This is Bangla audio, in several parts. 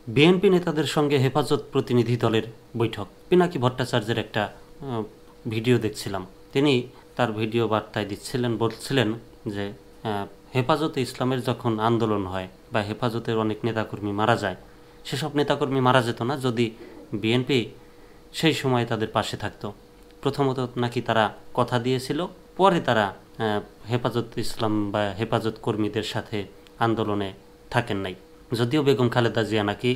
বিএনপি নেতাদের সঙ্গে হেফাজত প্রতিনিধি দলের বৈঠক। পিনাকি ভট্টাচার্যের একটা ভিডিও দেখছিলাম। তিনি তার ভিডিও বার্তায় বলছিলেন যে হেফাজতে ইসলামের যখন আন্দোলন হয় বা হেফাজতের অনেক নেতাকর্মী মারা যায়, সেসব নেতাকর্মী মারা যেত না যদি বিএনপি সেই সময় তাদের পাশে থাকতো। প্রথমত নাকি তারা কথা দিয়েছিল, পরে তারা হেফাজত ইসলাম বা হেফাজত কর্মীদের সাথে আন্দোলনে থাকেন নাই। যদিও বেগম খালেদা জিয়া নাকি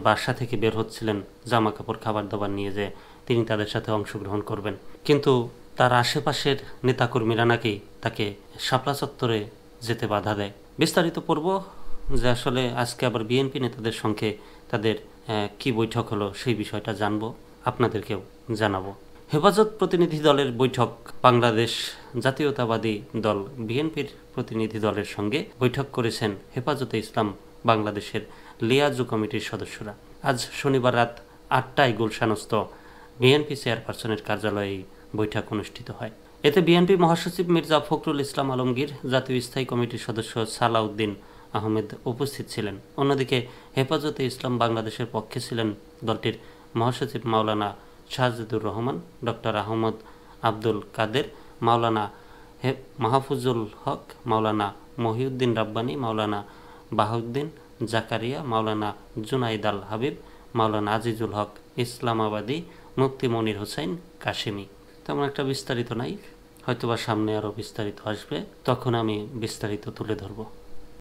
বাসা থেকে বের হচ্ছিলেন জামা কাপড় খাবার দাবার নিয়ে, যে তিনি তাদের সাথে অংশগ্রহণ করবেন, কিন্তু তার আশেপাশের নেতাকর্মীরা নাকি তাকে শাপলা চত্বরে যেতে বাধা দেয়। বিস্তারিত পড়ব যে আসলে আজকে আবার বিএনপি নেতাদের সঙ্গে তাদের কি বৈঠক হলো সেই বিষয়টা জানবো, আপনাদেরকেও জানাবো। হেফাজত প্রতিনিধি দলের বৈঠক। বাংলাদেশ জাতীয়তাবাদী দল বিএনপির প্রতিনিধি দলের সঙ্গে বৈঠক করেছেন হেফাজতে ইসলাম বাংলাদেশের লিয়াজু কমিটির সদস্যরা। আজ শনিবার রাত 8টায় গুলশানস্থ বিএনপি চেয়ারপারসনের কার্যালয়ে এই বৈঠক অনুষ্ঠিত হয়। এতে বিএনপি মহাসচিব মির্জা ফখরুল ইসলাম আলমগীর, জাতীয় স্থায়ী কমিটির সদস্য সালাউদ্দিন আহমেদ উপস্থিত ছিলেন। অন্যদিকে হেফাজতে ইসলাম বাংলাদেশের পক্ষে ছিলেন দলটির মহাসচিব মাওলানা শাহজাদুর রহমান, ডক্টর আহমদ আব্দুল কাদের, মাওলানা মাহফুজুল হক, মাওলানা মহিউদ্দিন রাব্বানী, মাওলানা বাহাউদ্দিন জাকারিয়া, মাওলানা জুনাইদ আল হাবিব, মাওলানা আজিজুল হক ইসলামাবাদী, মুফতি মনির হোসেন কাশেমি। তেমন একটা বিস্তারিত নাই, হয়তোবা সামনে আরও বিস্তারিত আসবে, তখন আমি বিস্তারিত তুলে ধরব।